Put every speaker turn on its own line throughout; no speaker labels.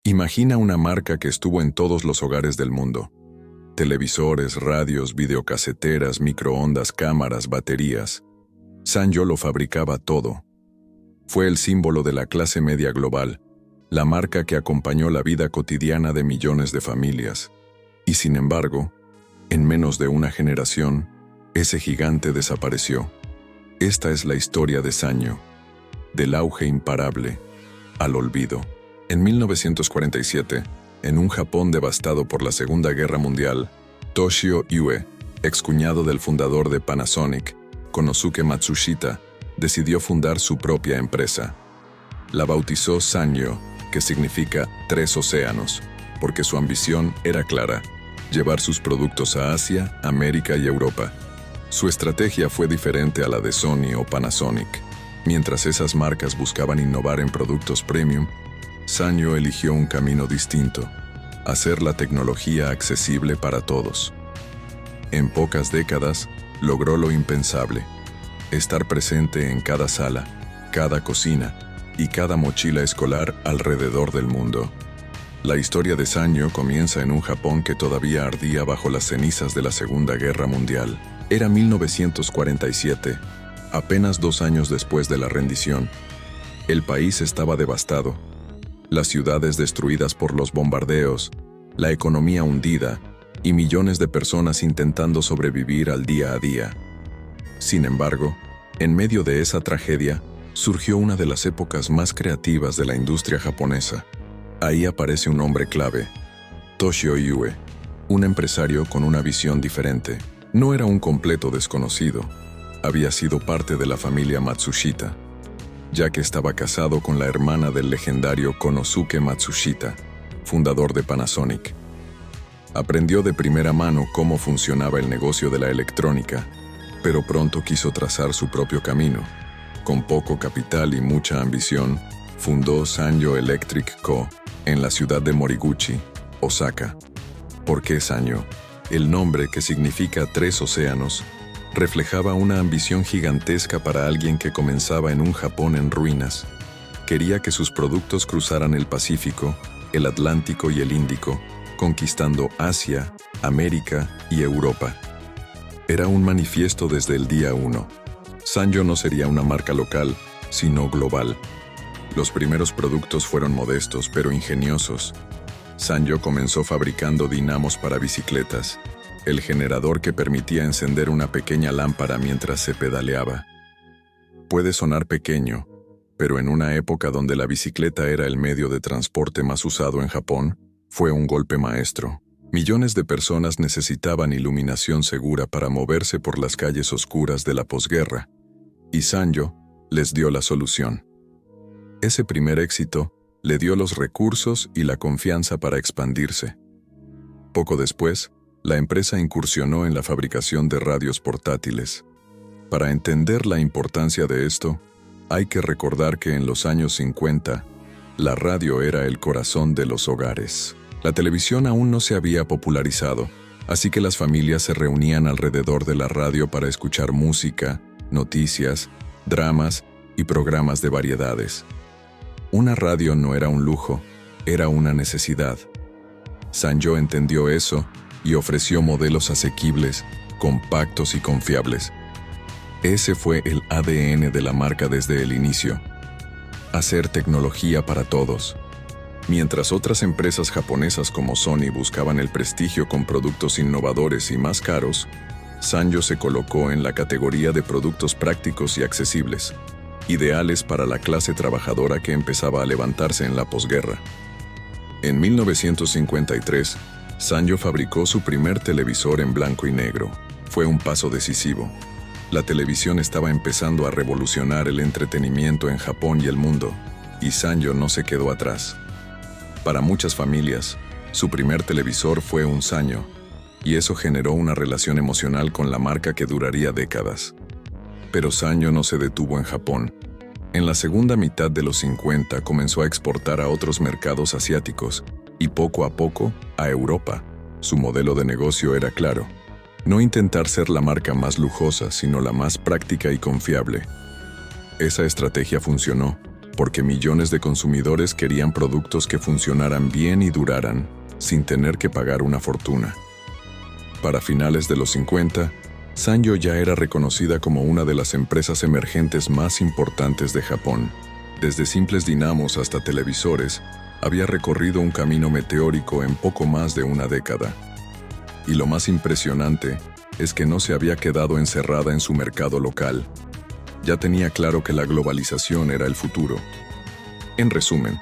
Imagina una marca que estuvo en todos los hogares del mundo. Televisores, radios, videocaseteras, microondas, cámaras, baterías. Sanyo lo fabricaba todo. Fue el símbolo de la clase media global, la marca que acompañó la vida cotidiana de millones de familias. Y sin embargo, en menos de una generación, ese gigante desapareció. Esta es la historia de Sanyo, del auge imparable al olvido. En 1947, en un Japón devastado por la Segunda Guerra Mundial, Toshio Ue, excuñado del fundador de Panasonic, Konosuke Matsushita, decidió fundar su propia empresa. La bautizó Sanyo, que significa tres océanos, porque su ambición era clara: llevar sus productos a Asia, América y Europa. Su estrategia fue diferente a la de Sony o Panasonic. Mientras esas marcas buscaban innovar en productos premium, Sanyo eligió un camino distinto: hacer la tecnología accesible para todos. En pocas décadas, logró lo impensable: estar presente en cada sala, cada cocina y cada mochila escolar alrededor del mundo. La historia de Sanyo comienza en un Japón que todavía ardía bajo las cenizas de la Segunda Guerra Mundial. Era 1947, apenas 2 años después de la rendición. El país estaba devastado. Las ciudades destruidas por los bombardeos, la economía hundida y millones de personas intentando sobrevivir al día a día. Sin embargo, en medio de esa tragedia, surgió una de las épocas más creativas de la industria japonesa. Ahí aparece un hombre clave: Toshio Ue, un empresario con una visión diferente. No era un completo desconocido. Había sido parte de la familia Matsushita, ya que estaba casado con la hermana del legendario Konosuke Matsushita, fundador de Panasonic. Aprendió de primera mano cómo funcionaba el negocio de la electrónica, pero pronto quiso trazar su propio camino. Con poco capital y mucha ambición, fundó Sanyo Electric Co. en la ciudad de Moriguchi, Osaka. ¿Por qué Sanyo? El nombre, que significa tres océanos, reflejaba una ambición gigantesca para alguien que comenzaba en un Japón en ruinas. Quería que sus productos cruzaran el Pacífico, el Atlántico y el Índico, conquistando Asia, América y Europa. Era un manifiesto desde el día 1. Sanyo no sería una marca local, sino global. Los primeros productos fueron modestos pero ingeniosos. Sanyo comenzó fabricando dinamos para bicicletas, el generador que permitía encender una pequeña lámpara mientras se pedaleaba. Puede sonar pequeño, pero en una época donde la bicicleta era el medio de transporte más usado en Japón, fue un golpe maestro. Millones de personas necesitaban iluminación segura para moverse por las calles oscuras de la posguerra, y Sanyo les dio la solución. Ese primer éxito le dio los recursos y la confianza para expandirse. Poco después, la empresa incursionó en la fabricación de radios portátiles. Para entender la importancia de esto, hay que recordar que en los años 50, la radio era el corazón de los hogares. La televisión aún no se había popularizado, así que las familias se reunían alrededor de la radio para escuchar música, noticias, dramas y programas de variedades. Una radio no era un lujo, era una necesidad. Sanyo entendió eso y ofreció modelos asequibles, compactos y confiables. Ese fue el ADN de la marca desde el inicio: hacer tecnología para todos. Mientras otras empresas japonesas como Sony buscaban el prestigio con productos innovadores y más caros, Sanyo se colocó en la categoría de productos prácticos y accesibles, ideales para la clase trabajadora que empezaba a levantarse en la posguerra. En 1953, Sanyo fabricó su primer televisor en blanco y negro. Fue un paso decisivo. La televisión estaba empezando a revolucionar el entretenimiento en Japón y el mundo, y Sanyo no se quedó atrás. Para muchas familias, su primer televisor fue un Sanyo, y eso generó una relación emocional con la marca que duraría décadas. Pero Sanyo no se detuvo en Japón. En la segunda mitad de los 50 comenzó a exportar a otros mercados asiáticos y poco a poco a Europa. Su modelo de negocio era claro: no intentar ser la marca más lujosa, sino la más práctica y confiable. Esa estrategia funcionó, porque millones de consumidores querían productos que funcionaran bien y duraran, sin tener que pagar una fortuna. Para finales de los 50, Sanyo ya era reconocida como una de las empresas emergentes más importantes de Japón. Desde simples dinamos hasta televisores, había recorrido un camino meteórico en poco más de una década. Y lo más impresionante es que no se había quedado encerrada en su mercado local. Ya tenía claro que la globalización era el futuro. En resumen,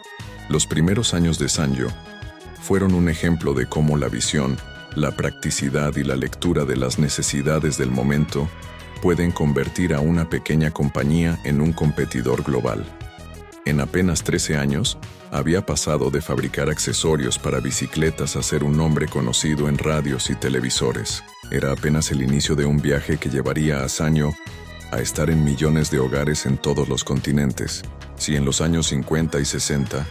los primeros años de Sanyo fueron un ejemplo de cómo la visión, la practicidad y la lectura de las necesidades del momento pueden convertir a una pequeña compañía en un competidor global. En apenas 13 años, había pasado de fabricar accesorios para bicicletas a ser un nombre conocido en radios y televisores. Era apenas el inicio de un viaje que llevaría a Sanyo a estar en millones de hogares en todos los continentes. Si en los años 50 y 60,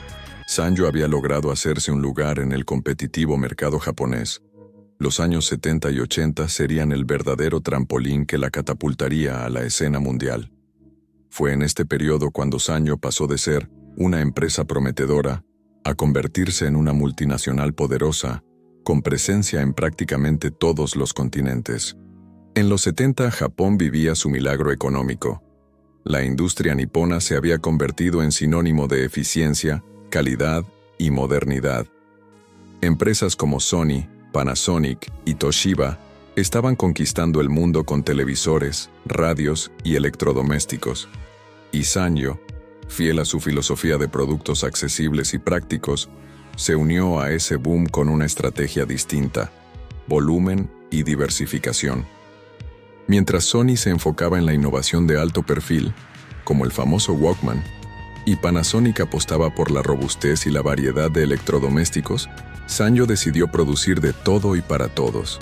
Sanyo había logrado hacerse un lugar en el competitivo mercado japonés, los años 70 y 80 serían el verdadero trampolín que la catapultaría a la escena mundial. Fue en este periodo cuando Sanyo pasó de ser una empresa prometedora a convertirse en una multinacional poderosa, con presencia en prácticamente todos los continentes. En los 70, Japón vivía su milagro económico. La industria nipona se había convertido en sinónimo de eficiencia, calidad y modernidad. Empresas como Sony, Panasonic y Toshiba estaban conquistando el mundo con televisores, radios y electrodomésticos. Y Sanyo, fiel a su filosofía de productos accesibles y prácticos, se unió a ese boom con una estrategia distinta: volumen y diversificación. Mientras Sony se enfocaba en la innovación de alto perfil, como el famoso Walkman, y Panasonic apostaba por la robustez y la variedad de electrodomésticos, Sanyo decidió producir de todo y para todos.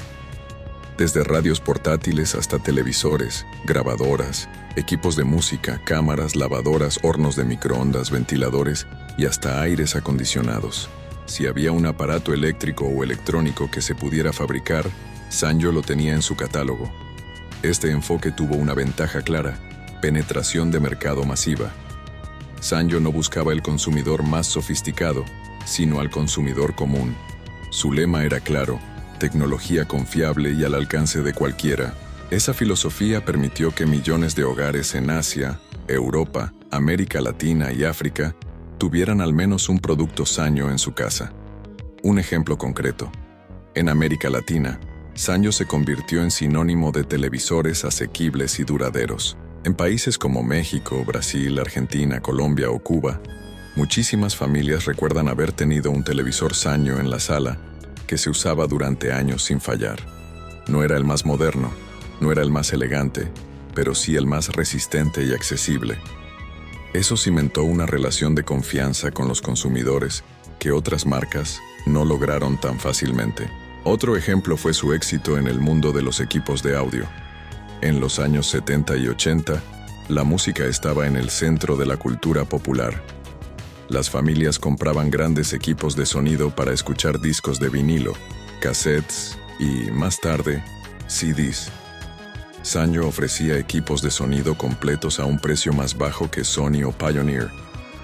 Desde radios portátiles hasta televisores, grabadoras, equipos de música, cámaras, lavadoras, hornos de microondas, ventiladores y hasta aires acondicionados. Si había un aparato eléctrico o electrónico que se pudiera fabricar, Sanyo lo tenía en su catálogo. Este enfoque tuvo una ventaja clara: penetración de mercado masiva. Sanyo no buscaba el consumidor más sofisticado, sino al consumidor común. Su lema era claro: tecnología confiable y al alcance de cualquiera. Esa filosofía permitió que millones de hogares en Asia, Europa, América Latina y África tuvieran al menos un producto Sanyo en su casa. Un ejemplo concreto. En América Latina, Sanyo se convirtió en sinónimo de televisores asequibles y duraderos. En países como México, Brasil, Argentina, Colombia o Cuba, muchísimas familias recuerdan haber tenido un televisor Sanyo en la sala que se usaba durante años sin fallar. No era el más moderno, no era el más elegante, pero sí el más resistente y accesible. Eso cimentó una relación de confianza con los consumidores que otras marcas no lograron tan fácilmente. Otro ejemplo fue su éxito en el mundo de los equipos de audio. En los años 70 y 80, la música estaba en el centro de la cultura popular. Las familias compraban grandes equipos de sonido para escuchar discos de vinilo, cassettes y, más tarde, CDs. Sanyo ofrecía equipos de sonido completos a un precio más bajo que Sony o Pioneer,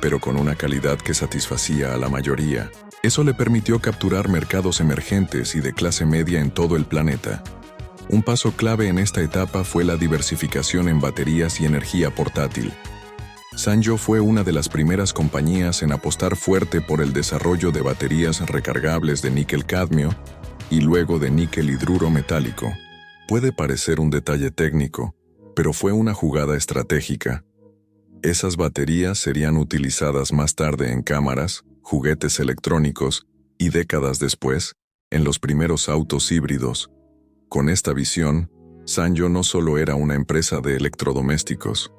pero con una calidad que satisfacía a la mayoría. Eso le permitió capturar mercados emergentes y de clase media en todo el planeta. Un paso clave en esta etapa fue la diversificación en baterías y energía portátil. Sanyo fue una de las primeras compañías en apostar fuerte por el desarrollo de baterías recargables de níquel-cadmio y luego de níquel hidruro metálico. Puede parecer un detalle técnico, pero fue una jugada estratégica. Esas baterías serían utilizadas más tarde en cámaras, juguetes electrónicos y décadas después, en los primeros autos híbridos. Con esta visión, Sanyo no solo era una empresa de electrodomésticos,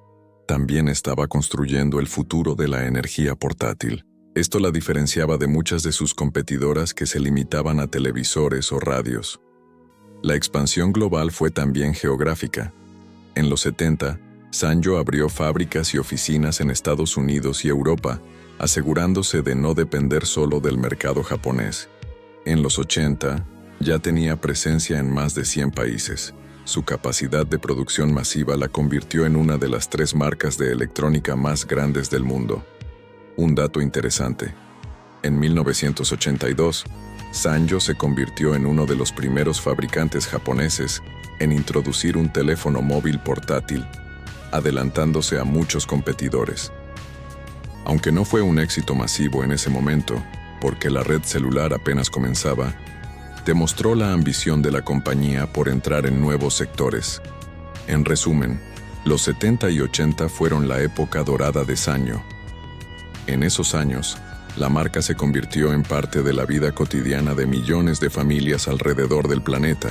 también estaba construyendo el futuro de la energía portátil. Esto la diferenciaba de muchas de sus competidoras que se limitaban a televisores o radios. La expansión global fue también geográfica. En los 70, Sanyo abrió fábricas y oficinas en Estados Unidos y Europa, asegurándose de no depender solo del mercado japonés. En los 80, ya tenía presencia en más de 100 países. Su capacidad de producción masiva la convirtió en una de las 3 marcas de electrónica más grandes del mundo. Un dato interesante. En 1982, Sanyo se convirtió en uno de los primeros fabricantes japoneses en introducir un teléfono móvil portátil, adelantándose a muchos competidores. Aunque no fue un éxito masivo en ese momento, porque la red celular apenas comenzaba, demostró la ambición de la compañía por entrar en nuevos sectores. En resumen, los 70 y 80 fueron la época dorada de Sanyo. En esos años, la marca se convirtió en parte de la vida cotidiana de millones de familias alrededor del planeta,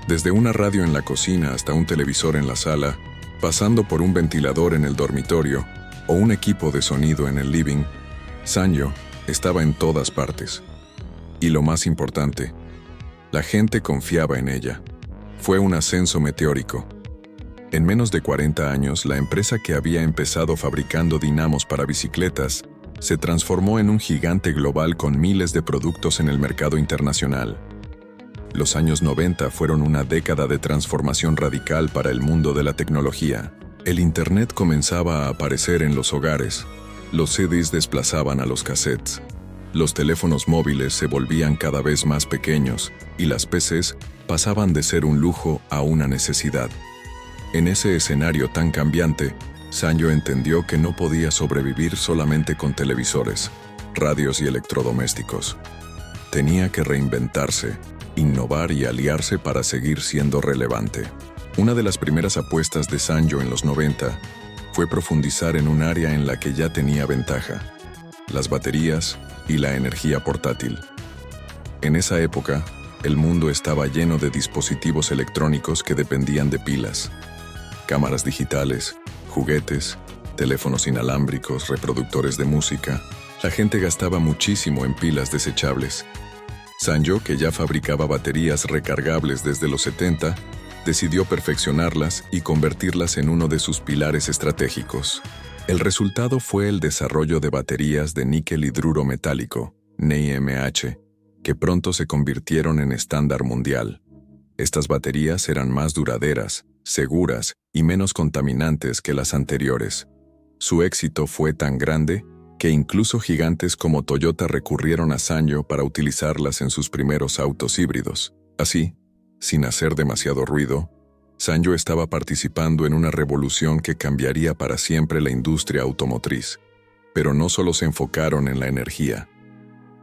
desde una radio en la cocina hasta un televisor en la sala, pasando por un ventilador en el dormitorio o un equipo de sonido en el living. Sanyo estaba en todas partes. Y lo más importante, la gente confiaba en ella. Fue un ascenso meteórico. En menos de 40 años, la empresa que había empezado fabricando dinamos para bicicletas se transformó en un gigante global con miles de productos en el mercado internacional. Los años 90 fueron una década de transformación radical para el mundo de la tecnología. El Internet comenzaba a aparecer en los hogares, los CDs desplazaban a los cassettes, los teléfonos móviles se volvían cada vez más pequeños y las PCs pasaban de ser un lujo a una necesidad. En ese escenario tan cambiante, Sanyo entendió que no podía sobrevivir solamente con televisores, radios y electrodomésticos. Tenía que reinventarse, innovar y aliarse para seguir siendo relevante. Una de las primeras apuestas de Sanyo en los 90 fue profundizar en un área en la que ya tenía ventaja: las baterías y la energía portátil. En esa época, el mundo estaba lleno de dispositivos electrónicos que dependían de pilas. Cámaras digitales, juguetes, teléfonos inalámbricos, reproductores de música. La gente gastaba muchísimo en pilas desechables. Sanyo, que ya fabricaba baterías recargables desde los 70, decidió perfeccionarlas y convertirlas en uno de sus pilares estratégicos. El resultado fue el desarrollo de baterías de níquel hidruro metálico, NiMH, que pronto se convirtieron en estándar mundial. Estas baterías eran más duraderas, seguras y menos contaminantes que las anteriores. Su éxito fue tan grande que incluso gigantes como Toyota recurrieron a Sanyo para utilizarlas en sus primeros autos híbridos. Así, sin hacer demasiado ruido, Sanyo estaba participando en una revolución que cambiaría para siempre la industria automotriz. Pero no solo se enfocaron en la energía.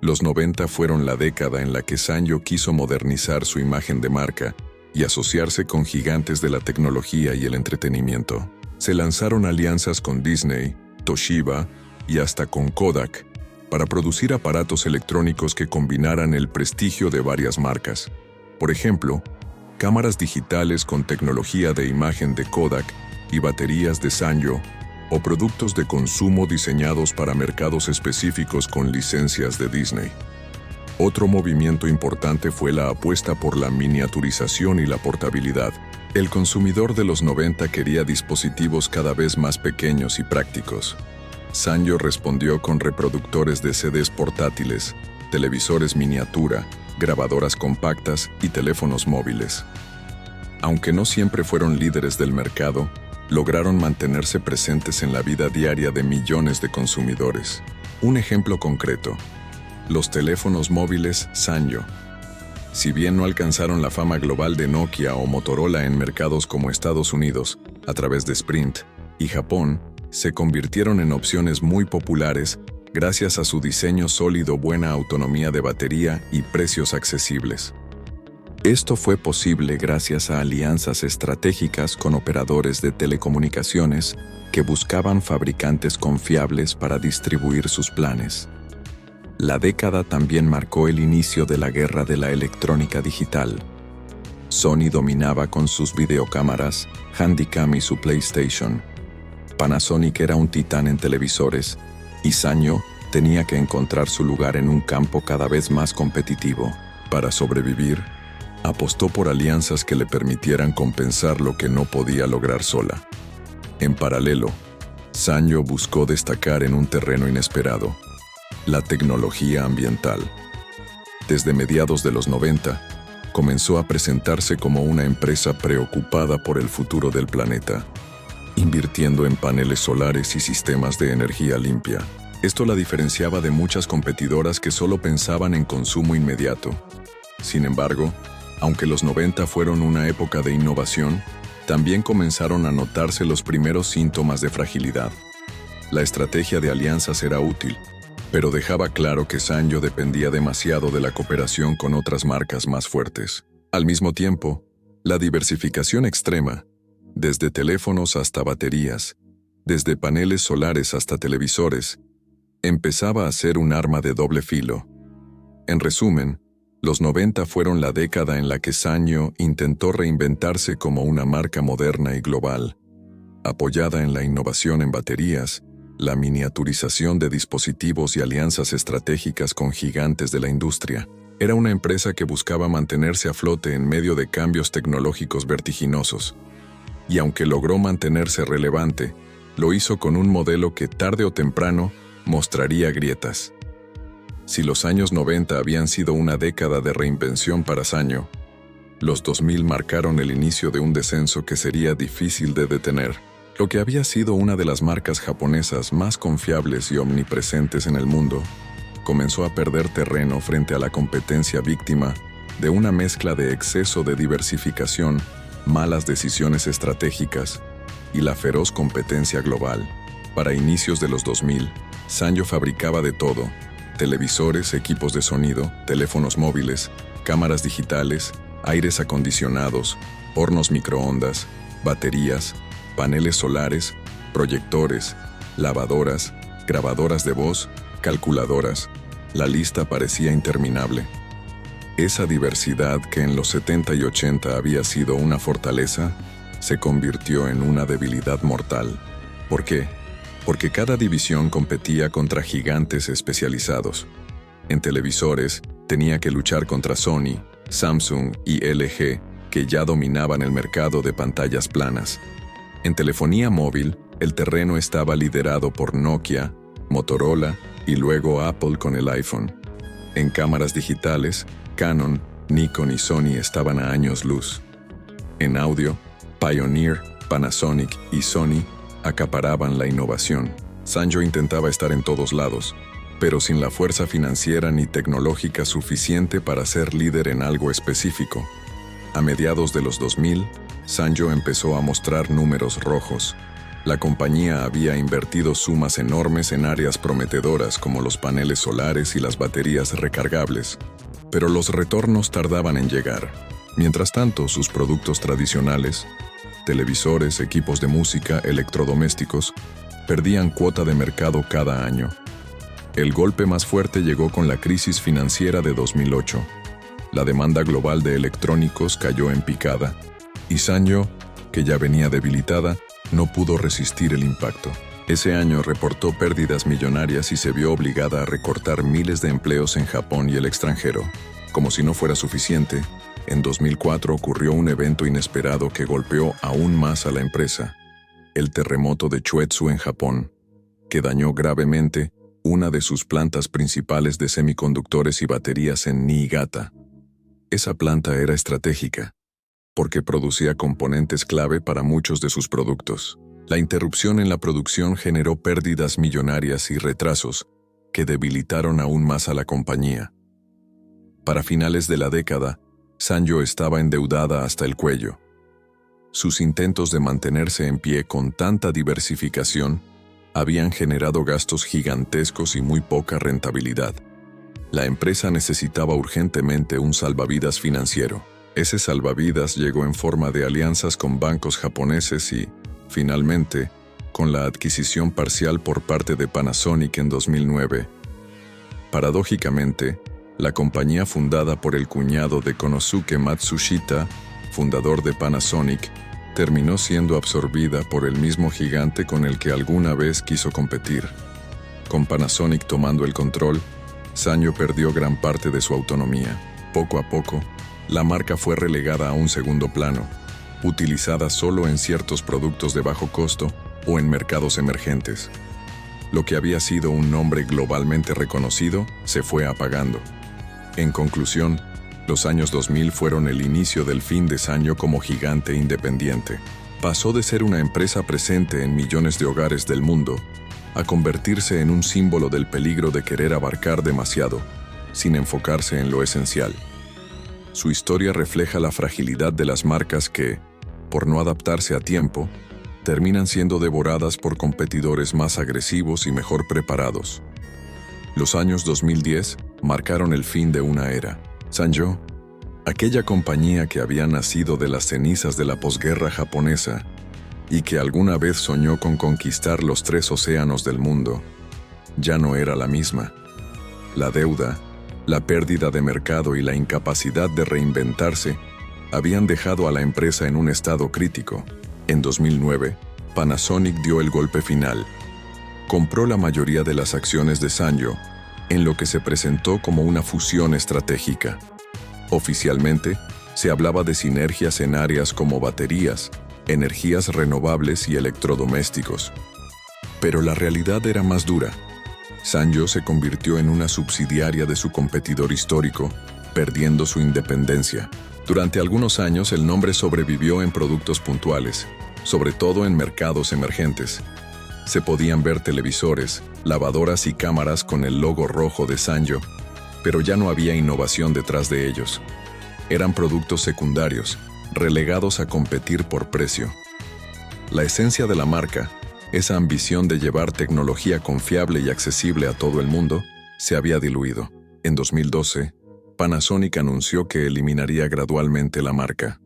Los 90 fueron la década en la que Sanyo quiso modernizar su imagen de marca y asociarse con gigantes de la tecnología y el entretenimiento. Se lanzaron alianzas con Disney, Toshiba y hasta con Kodak para producir aparatos electrónicos que combinaran el prestigio de varias marcas. Por ejemplo, cámaras digitales con tecnología de imagen de Kodak y baterías de Sanyo, o productos de consumo diseñados para mercados específicos con licencias de Disney. Otro movimiento importante fue la apuesta por la miniaturización y la portabilidad. El consumidor de los 90 quería dispositivos cada vez más pequeños y prácticos. Sanyo respondió con reproductores de CDs portátiles, televisores miniatura, grabadoras compactas y teléfonos móviles. Aunque no siempre fueron líderes del mercado, lograron mantenerse presentes en la vida diaria de millones de consumidores. Un ejemplo concreto: los teléfonos móviles Sanyo. Si bien no alcanzaron la fama global de Nokia o Motorola en mercados como Estados Unidos, a través de Sprint, y Japón, se convirtieron en opciones muy populares gracias a su diseño sólido, buena autonomía de batería y precios accesibles. Esto fue posible gracias a alianzas estratégicas con operadores de telecomunicaciones que buscaban fabricantes confiables para distribuir sus planes. La década también marcó el inicio de la guerra de la electrónica digital. Sony dominaba con sus videocámaras, Handycam y su PlayStation. Panasonic era un titán en televisores, y Sanyo tenía que encontrar su lugar en un campo cada vez más competitivo. Para sobrevivir, apostó por alianzas que le permitieran compensar lo que no podía lograr sola. En paralelo, Sanyo buscó destacar en un terreno inesperado: la tecnología ambiental. Desde mediados de los 90, comenzó a presentarse como una empresa preocupada por el futuro del planeta, invirtiendo en paneles solares y sistemas de energía limpia. Esto la diferenciaba de muchas competidoras que solo pensaban en consumo inmediato. Sin embargo, aunque los 90 fueron una época de innovación, también comenzaron a notarse los primeros síntomas de fragilidad. La estrategia de alianzas era útil, pero dejaba claro que Sanyo dependía demasiado de la cooperación con otras marcas más fuertes. Al mismo tiempo, la diversificación extrema, desde teléfonos hasta baterías, desde paneles solares hasta televisores, empezaba a ser un arma de doble filo. En resumen, los 90 fueron la década en la que Sanyo intentó reinventarse como una marca moderna y global, apoyada en la innovación en baterías, la miniaturización de dispositivos y alianzas estratégicas con gigantes de la industria. Era una empresa que buscaba mantenerse a flote en medio de cambios tecnológicos vertiginosos. Y aunque logró mantenerse relevante, lo hizo con un modelo que tarde o temprano mostraría grietas. Si los años 90 habían sido una década de reinvención para Sanyo, los 2000 marcaron el inicio de un descenso que sería difícil de detener. Lo que había sido una de las marcas japonesas más confiables y omnipresentes en el mundo, comenzó a perder terreno frente a la competencia víctima de una mezcla de exceso de diversificación, malas decisiones estratégicas y la feroz competencia global. Para inicios de los 2000, Sanyo fabricaba de todo: televisores, equipos de sonido, teléfonos móviles, cámaras digitales, aires acondicionados, hornos microondas, baterías, paneles solares, proyectores, lavadoras, grabadoras de voz, calculadoras. La lista parecía interminable. Esa diversidad que en los 70 y 80 había sido una fortaleza, se convirtió en una debilidad mortal. ¿Por qué? Porque cada división competía contra gigantes especializados. En televisores, tenía que luchar contra Sony, Samsung y LG, que ya dominaban el mercado de pantallas planas. En telefonía móvil, el terreno estaba liderado por Nokia, Motorola y luego Apple con el iPhone. En cámaras digitales, Canon, Nikon y Sony estaban a años luz. En audio, Pioneer, Panasonic y Sony acaparaban la innovación. Sanyo intentaba estar en todos lados, pero sin la fuerza financiera ni tecnológica suficiente para ser líder en algo específico. A mediados de los 2000, Sanyo empezó a mostrar números rojos. La compañía había invertido sumas enormes en áreas prometedoras como los paneles solares y las baterías recargables, pero los retornos tardaban en llegar. Mientras tanto, sus productos tradicionales, televisores, equipos de música, electrodomésticos, perdían cuota de mercado cada año. El golpe más fuerte llegó con la crisis financiera de 2008. La demanda global de electrónicos cayó en picada, y Sanyo, que ya venía debilitada, no pudo resistir el impacto. Ese año reportó pérdidas millonarias y se vio obligada a recortar miles de empleos en Japón y el extranjero. Como si no fuera suficiente, en 2004 ocurrió un evento inesperado que golpeó aún más a la empresa: el terremoto de Chuetsu en Japón, que dañó gravemente una de sus plantas principales de semiconductores y baterías en Niigata. Esa planta era estratégica, porque producía componentes clave para muchos de sus productos. La interrupción en la producción generó pérdidas millonarias y retrasos que debilitaron aún más a la compañía. Para finales de la década, Sanyo estaba endeudada hasta el cuello. Sus intentos de mantenerse en pie con tanta diversificación habían generado gastos gigantescos y muy poca rentabilidad. La empresa necesitaba urgentemente un salvavidas financiero. Ese salvavidas llegó en forma de alianzas con bancos japoneses y, finalmente, con la adquisición parcial por parte de Panasonic en 2009. Paradójicamente, la compañía fundada por el cuñado de Konosuke Matsushita, fundador de Panasonic, terminó siendo absorbida por el mismo gigante con el que alguna vez quiso competir. Con Panasonic tomando el control, Sanyo perdió gran parte de su autonomía. Poco a poco, la marca fue relegada a un segundo plano, utilizada solo en ciertos productos de bajo costo o en mercados emergentes. Lo que había sido un nombre globalmente reconocido se fue apagando. En conclusión, los años 2000 fueron el inicio del fin de Sanyo como gigante independiente. Pasó de ser una empresa presente en millones de hogares del mundo a convertirse en un símbolo del peligro de querer abarcar demasiado, sin enfocarse en lo esencial. Su historia refleja la fragilidad de las marcas que, por no adaptarse a tiempo, terminan siendo devoradas por competidores más agresivos y mejor preparados. Los años 2010 marcaron el fin de una era. Sanyo, aquella compañía que había nacido de las cenizas de la posguerra japonesa y que alguna vez soñó con conquistar los 3 océanos del mundo, ya no era la misma. La deuda, la pérdida de mercado y la incapacidad de reinventarse habían dejado a la empresa en un estado crítico. En 2009, Panasonic dio el golpe final. Compró la mayoría de las acciones de Sanyo, en lo que se presentó como una fusión estratégica. Oficialmente, se hablaba de sinergias en áreas como baterías, energías renovables y electrodomésticos. Pero la realidad era más dura. Sanyo se convirtió en una subsidiaria de su competidor histórico, perdiendo su independencia. Durante algunos años el nombre sobrevivió en productos puntuales, sobre todo en mercados emergentes. Se podían ver televisores, lavadoras y cámaras con el logo rojo de Sanyo, pero ya no había innovación detrás de ellos. Eran productos secundarios, relegados a competir por precio. La esencia de la marca, esa ambición de llevar tecnología confiable y accesible a todo el mundo, se había diluido. En 2012, Panasonic anunció que eliminaría gradualmente la marca.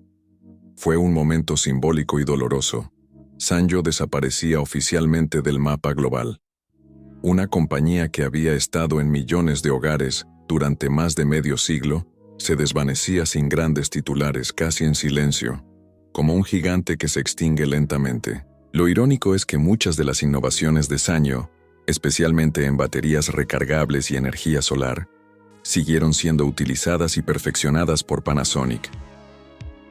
Fue un momento simbólico y doloroso. Sanyo desaparecía oficialmente del mapa global. Una compañía que había estado en millones de hogares durante más de medio siglo, se desvanecía sin grandes titulares, casi en silencio, como un gigante que se extingue lentamente. Lo irónico es que muchas de las innovaciones de Sanyo, especialmente en baterías recargables y energía solar, siguieron siendo utilizadas y perfeccionadas por Panasonic.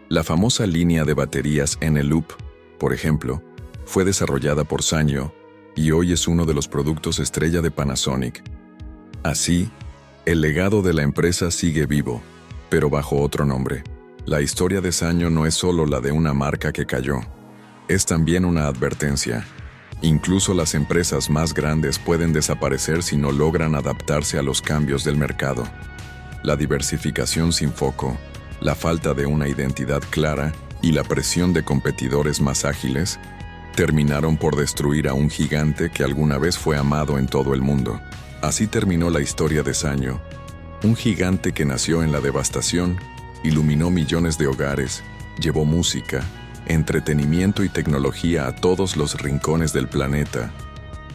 La famosa línea de baterías Eneloop, por ejemplo, fue desarrollada por Sanyo y hoy es uno de los productos estrella de Panasonic. Así, el legado de la empresa sigue vivo, pero bajo otro nombre. La historia de Sanyo no es solo la de una marca que cayó, es también una advertencia. Incluso las empresas más grandes pueden desaparecer si no logran adaptarse a los cambios del mercado. La diversificación sin foco, la falta de una identidad clara y la presión de competidores más ágiles terminaron por destruir a un gigante que alguna vez fue amado en todo el mundo. Así terminó la historia de Sanyo, un gigante que nació en la devastación, iluminó millones de hogares, llevó música, entretenimiento y tecnología a todos los rincones del planeta,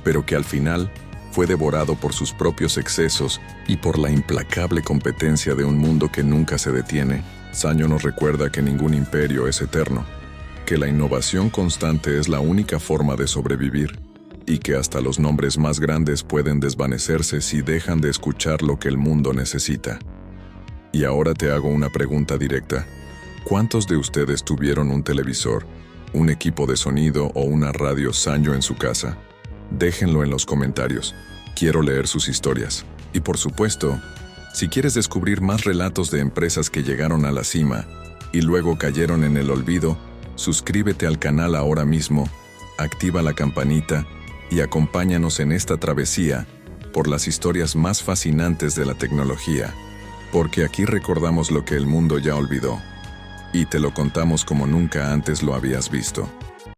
pero que al final fue devorado por sus propios excesos y por la implacable competencia de un mundo que nunca se detiene. Sanyo nos recuerda que ningún imperio es eterno, que la innovación constante es la única forma de sobrevivir y que hasta los nombres más grandes pueden desvanecerse si dejan de escuchar lo que el mundo necesita. Y ahora te hago una pregunta directa. ¿Cuántos de ustedes tuvieron un televisor, un equipo de sonido o una radio Sanyo en su casa? Déjenlo en los comentarios. Quiero leer sus historias. Y por supuesto, si quieres descubrir más relatos de empresas que llegaron a la cima y luego cayeron en el olvido, suscríbete al canal ahora mismo, activa la campanita y acompáñanos en esta travesía por las historias más fascinantes de la tecnología, porque aquí recordamos lo que el mundo ya olvidó y te lo contamos como nunca antes lo habías visto.